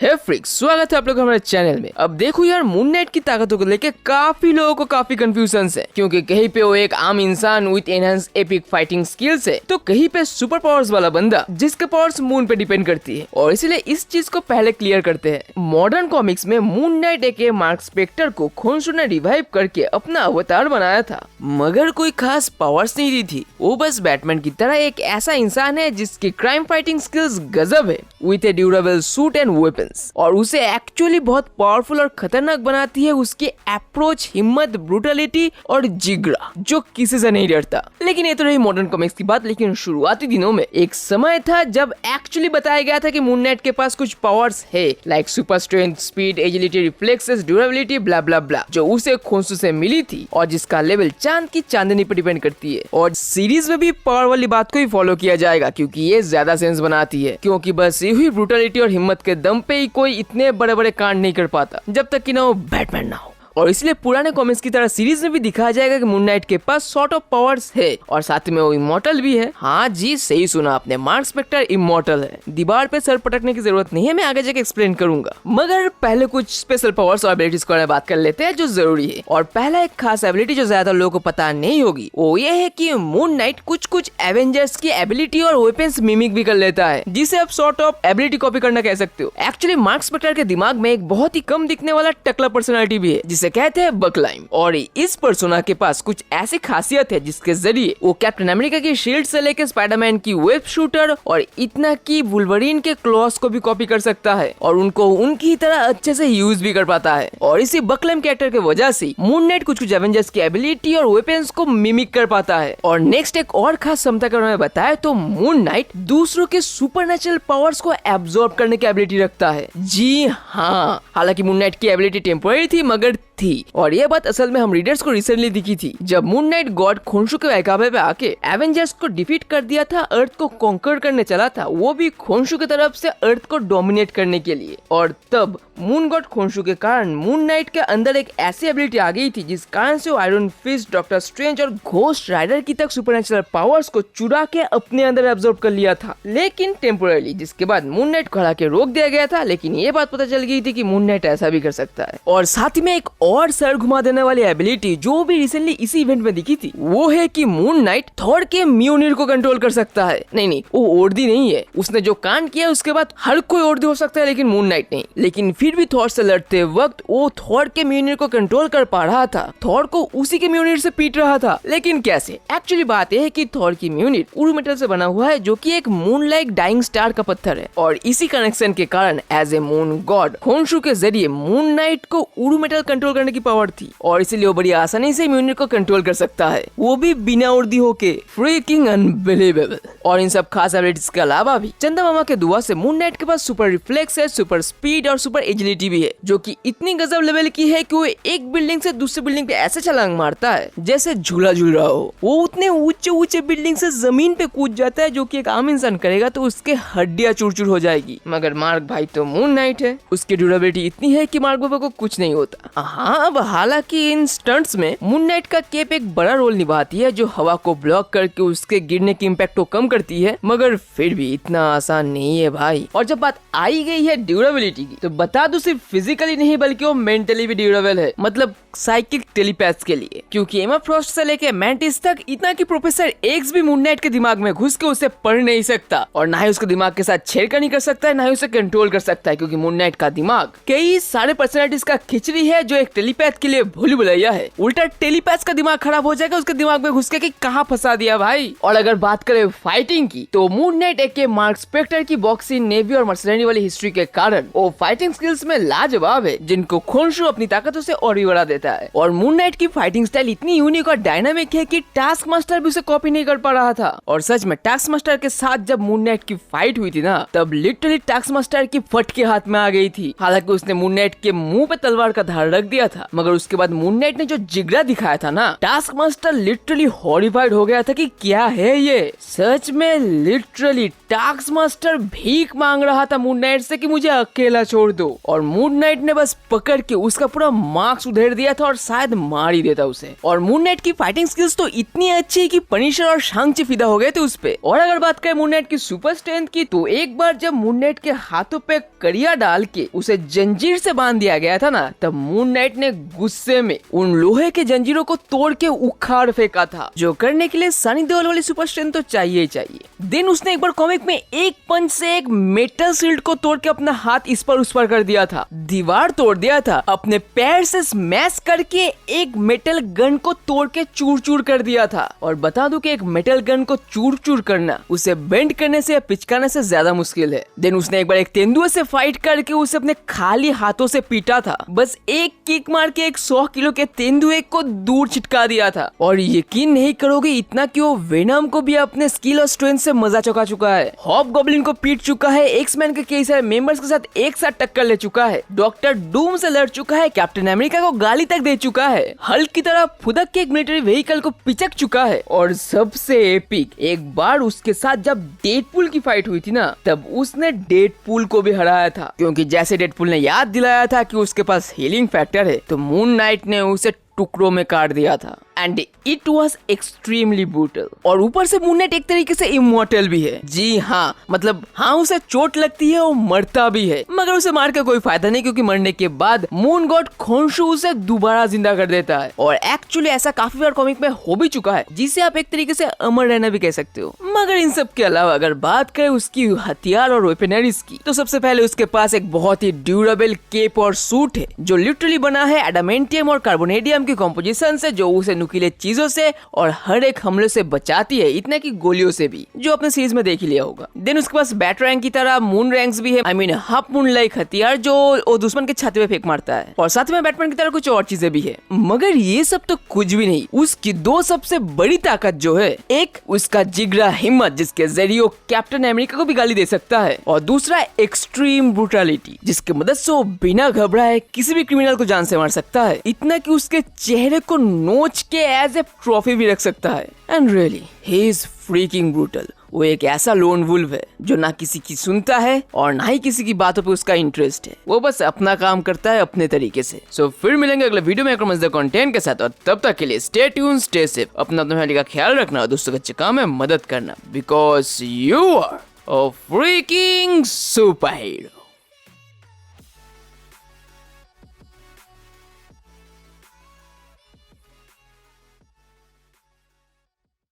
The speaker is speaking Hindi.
हे फ्रिक्स, स्वागत है आप लोग हमारे चैनल में। अब देखो यार, मून नाइट की ताकतों को लेके काफी लोगों को काफी कंफ्यूजन है, क्योंकि कहीं पे वो एक आम इंसान with enhance epic fighting skills है, तो कहीं पे सुपर पावर्स वाला बंदा जिसके पावर्स मून पे डिपेंड करती है। और इसलिए इस चीज को पहले क्लियर करते हैं। मॉडर्न कॉमिक्स में मून नाइट एक मार्क स्पेक्टर को खोंसू ने रिवाइव करके अपना अवतार बनाया था, मगर कोई खास पावर्स नहीं दी थी। वो बस बैटमैन की तरह एक ऐसा इंसान है जिसकी क्राइम फाइटिंग स्किल्स गजब है, with A durable suit and weapons. और उसे एक्चुअली बहुत पावरफुल और खतरनाक बनाती है उसकी अप्रोच, हिम्मत, ब्रूटलिटी और जिगरा, जो किसी से नहीं डरता। लेकिन ये तो रही मॉडर्न कॉमिक्स की बात। लेकिन शुरुआती दिनों में एक समय था जब एक्चुअली बताया गया था कि मून नाइट के पास कुछ पावर्स है, like super strength, speed, agility, reflexes, durability, blah blah blah, जो उसे खोंसू से मिली थी और जिसका लेवल चांद की चांदनी पर डिपेंड करती है। और सीरीज में भी पावर वाली बात को ही फॉलो किया जाएगा, क्योंकि ये ज्यादा सेंस बनाती है, क्योंकि बस यही ब्रूटलिटी और हिम्मत के दम पे ही कोई इतने बड़े बड़े कांड नहीं कर पाता जब तक कि ना वो बैटमैन ना हो। और इसलिए पुराने कॉमिक्स की तरह सीरीज में भी दिखाया जाएगा कि मून नाइट के पास सॉर्ट ऑफ पावर्स है और साथ में वो इमॉर्टल भी है। हाँ जी, सही सुना आपने, मार्क स्पेक्टर इमॉर्टल है। दीवार पे सर पटकने की जरूरत नहीं है, मैं आगे जाके एक्सप्लेन करूंगा। मगर पहले कुछ स्पेशल पावर्स और एबिलिटीज के बारे में बात कर लेते हैं जो जरूरी है। और पहला एक खास एबिलिटी जो ज्यादा लोगों को पता नहीं होगी, वो ये है कि मून नाइट कुछ एवेंजर्स की एबिलिटी और वेपन्स मिमिक भी कर लेता है, जिसे आप सॉर्ट ऑफ एबिलिटी कॉपी करना कह सकते हो। एक्चुअली मार्क स्पेक्टर के दिमाग में एक बहुत ही कम दिखने वाला टकला पर्सनालिटी भी है, जिसे कहते हैं बकलाइम। और इस पर्सोना के पास कुछ ऐसी खासियत है जिसके जरिए वो कैप्टन अमेरिका की शील्ड से लेकर स्पाइडरमैन की वेब शूटर और इतना की वुल्वरीन के क्लॉस को भी कॉपी कर सकता है और उनको उनकी तरह अच्छे से यूज भी कर पाता है। और इसी बकलाइम कैरेक्टर की वजह से मून नाइट कुछ एवेंजर्स की एबिलिटी और वेपन्स को मिमिक कर पाता है। और नेक्स्ट एक और खास क्षमता के बारे में बताया तो मून नाइट दूसरों के सुपरनेचुरल पावर्स को एब्जॉर्ब करने की एबिलिटी रखता है। जी हाँ, हालांकि मून नाइट की एबिलिटी टेम्पररी थी, मगर थी। और ये बात असल में हम रीडर्स को रिसेंटली दिखी थी, जब मून नाइट गॉड खोंसू के वैकाबे पे आके एवेंजर्स को डिफीट कर दिया था, अर्थ को कॉन्कर करने चला था, वो भी खोंसू की तरफ से अर्थ को डोमिनेट करने के लिए। और तब मून गॉड खोंसू के कारण मून नाइट के अंदर एक ऐसी एबिलिटी आ गई थी जिस कारण से वो आयरन फिस्ट, डॉक्टर स्ट्रेंज और घोस्ट राइडर की तक सुपरनेचुरल पावर्स को चुरा के अपने अंदर एब्जॉर्ब कर लिया था, लेकिन टेम्पोरली, जिसके बाद मून नाइट को हरा के रोक दिया गया था। लेकिन ये बात पता चल गई थी कि मून नाइट ऐसा भी कर सकता है। और साथ ही में एक और सर घुमा देने वाली एबिलिटी जो भी रिसेंटली इसी इवेंट में दिखी थी, वो है कि मून नाइट थॉर के म्योनिर को कंट्रोल कर सकता है। नहीं, वो ओर्दी नहीं है, उसने जो कांड किया उसके बाद हर कोई ओर्दी हो सकता है, लेकिन मून नाइट नहीं। लेकिन फिर भी थॉर से लड़ते वक्त वो थॉर के म्योनिर को कंट्रोल कर पा रहा था, थॉर को उसी के म्योनिर से पीट रहा था। लेकिन कैसे? एक्चुअली बात यह है कि थॉर की म्योनिर उरु मेटल से बना हुआ है, जो कि एक मून लाइक डाइंग स्टार का पत्थर है। और इसी कनेक्शन के कारण एज ए मून गॉड खोंसू के जरिए मून नाइट को उरु मेटल कंट्रोल करने की पावर थी, और इसलिए वो बड़ी आसानी से म्योनिर को कंट्रोल कर सकता है, वो भी बिना उर्दी होके। Freaking unbelievable. और इन सब खास एबिलिटीज के अलावा भी चंदा मामा के दुआ से मून नाइट के पास सुपर रिफ्लेक्स है, सुपर स्पीड और सुपर एजिलिटी भी है, जो कि इतनी गजब लेवल की है कि वो एक बिल्डिंग से दूसरी बिल्डिंग पे ऐसे छलांग मारता है जैसे झूला झूल रहा हो। वो उतने ऊंचे बिल्डिंग से जमीन पे कूद जाता है, जो कि एक आम इंसान करेगा तो उसके हड्डियां चूर-चूर हो जाएगी। मगर मार्क भाई तो मून नाइट है, उसकी ड्यूरेबिलिटी इतनी है कि मार्क बाबा को कुछ नहीं होता। हाँ, अब हालांकि इन स्टंट्स में मून नाइट का केप एक बड़ा रोल निभाती है, जो हवा को ब्लॉक करके उसके गिरने की इम्पैक्ट को कम करती है, मगर फिर भी इतना आसान नहीं है भाई। और जब बात आई गई है ड्यूरेबिलिटी की, तो बता दो सिर्फ फिजिकली नहीं बल्कि वो मेंटली भी ड्यूरेबल है, मतलब साइकिक टेलीपैथ के लिए। क्योंकि एमा फ्रॉस्ट से लेके मैंटिस तक इतना कि प्रोफेसर एक्स भी मून नाइट के दिमाग में घुस के उसे पढ़ नहीं सकता, और ना ही उसके दिमाग के साथ छेड़खानी कर सकता है, ना ही उसे कंट्रोल कर सकता है, क्योंकि मून नाइट का दिमाग कई सारे पर्सनालिटीज का खिचड़ी है, जो एक टेलीपैथ के लिए भूल भुलैया है। उल्टा टेलीपैथ का दिमाग खराब हो जाएगा उसके दिमाग में घुस के कि कहाँ फंसा दिया भाई। और अगर बात करें फाइटिंग की, तो मून नाइट एक मार्क स्पेक्टर की बॉक्सिंग, नेवी और मर्सनरी वाली हिस्ट्री के कारण वो फाइटिंग स्किल्स में लाजवाब है, जिनको खोंसू अपनी ताकतों से और भी बढ़ा देता है। और मून नाइट की फाइटिंग स्टाइल इतनी यूनिक और डायनामिक है कि टास्क मास्टर भी उसे कॉपी नहीं कर पा रहा था। और सच में टास्क मास्टर के साथ जब मून नाइट की फाइट हुई थी ना, तब लिटरली टास्क मास्टर की फट के हाथ में आ गई थी। हालांकि उसने मून नाइट के मुंह पे तलवार का धार रख दिया दिया था। मगर उसके बाद मून नाइट ने जो जिगरा दिखाया था ना, टास्क मास्टर लिटरली हॉरिफाइड हो गया था कि क्या है ये। सच में लिटरली टास्क मास्टर भीख मांग रहा था मून नाइट से कि मुझे अकेला छोड़ दो, और मून नाइट ने बस पकड़ के उसका पूरा मार्क्स उधेड़ दिया था और शायद मार ही देता उसे। और मून नाइट की फाइटिंग स्किल्स तो इतनी अच्छी है कि पनिशर और शांग-ची फिदा हो गए थे उस पे। और अगर बात करें मून नाइट की सुपर स्ट्रेंथ की, तो एक बार जब मून नाइट के हाथों पे कड़िया डाल के उसे जंजीर से बांध दिया गया था ना, तब मून नाइट ने गुस्से में उन लोहे के जंजीरों को तोड़ के उखाड़ फेंका था, जो करने के लिए सनी देओल वाली सुपर स्ट्रेंथ तो चाहिए ही चाहिए। देन उसने एक बार कॉमिक में एक पंच से एक मेटल शील्ड को तोड़ के अपना हाथ इस पर उस पर कर दिया था, दीवार तोड़ दिया था, अपने पैर से स्मैश करके एक मेटल गन को तोड़ के चूर चूर कर दिया था। और बता दूं कि एक मेटल गन को चूर चूर करना उसे बेंड करने से या पिचकाने से ज्यादा मुश्किल है। देन उसने एक बार एक तेंदुए से फाइट करके उसे अपने खाली हाथों से पीटा था, बस एक किक मार के एक 100 किलो के तेंदुए को दूर छिटका दिया था। और यकीन नहीं करोगे इतना कि वो वेनम को भी अपने स्किल और स्ट्रेंथ से मजा चुका चुका है, हॉबगॉब्लिन को पीट चुका है, एक्स-मैन के कई सारे मेंबर्स के साथ एक साथ टक्कर ले चुका है, डॉक्टर डूम से लड़ चुका है, कैप्टन अमेरिका को गाली तक दे चुका है, हल्क की तरह फुदक के एक मिलिट्री व्हीकल को पिचक चुका है। और सबसे एपिक, एक बार उसके साथ जब डेडपूल की फाइट हुई थी ना, तब उसने डेडपूल को भी हराया था, क्योंकि जैसे डेडपूल ने याद दिलाया था कि उसके पास हीलिंग फैक्टर है, तो मून नाइट ने उसे टुकड़ों में काट दिया था। And it was extremely brutal. और ऊपर से मून नाइट एक तरीके से इमॉर्टल भी है। जी हाँ, मतलब हाँ उसे चोट लगती है और मरता भी है, मगर उसे मार के कोई फायदा नहीं, क्योंकि मरने के बाद मून गॉड खोंशू उसे दोबारा जिंदा कर देता है। और एक्चुअली ऐसा काफी बार कॉमिक में हो भी चुका है, जिसे आप एक तरीके से अमर रहना भी कह सकते हो। मगर इन सब के अलावा अगर बात करें उसकी हथियार और वेपनरीज की, तो सबसे पहले उसके पास एक बहुत ही ड्यूरेबल केप और सूट है, जो लिटरली बना है एडामेंटियम और कार्बोनेडियम की कॉम्पोजिशन से, जो उसे नुकीले चीजों से और हर एक हमले से बचाती है, इतना की गोलियों से भी, जो अपने सीरीज में देख ही लिया होगा। देन उसके पास बैट रैंक की तरह मून रैंक्स भी है, I mean half moon like हथियार जो वो दुश्मन के छाती पे फेंक मारता है, और साथ में बैटमैन की तरह कुछ और चीजें भी है। मगर ये सब तो कुछ भी नहीं, उसकी दो सबसे बड़ी ताकत जो है, एक उसका जिगरा हिम्मत जिसके जरिए वो कैप्टन अमेरिका को भी गाली दे सकता है, और दूसरा एक्सट्रीम ब्रूटलिटी जिसकी मदद से वो बिना घबराए किसी भी क्रिमिनल को जान से मार सकता है, इतना कि उसके चेहरे को नोच के एज ए ट्रॉफी भी रख सकता है। And really he is freaking brutal. वो एक ऐसा लोन वुल्फ है जो ना किसी की सुनता है और ना ही किसी की बातों पे उसका इंटरेस्ट है, वो बस अपना काम करता है अपने तरीके से। सो फिर मिलेंगे अगले वीडियो में मजेदार कंटेंट के साथ, और तब तक के लिए स्टे ट्यून, स्टे सेफ, अपना फैमिली का ख्याल रखना और दोस्तों के अच्छे काम में मदद करना, because you are a freaking super hero.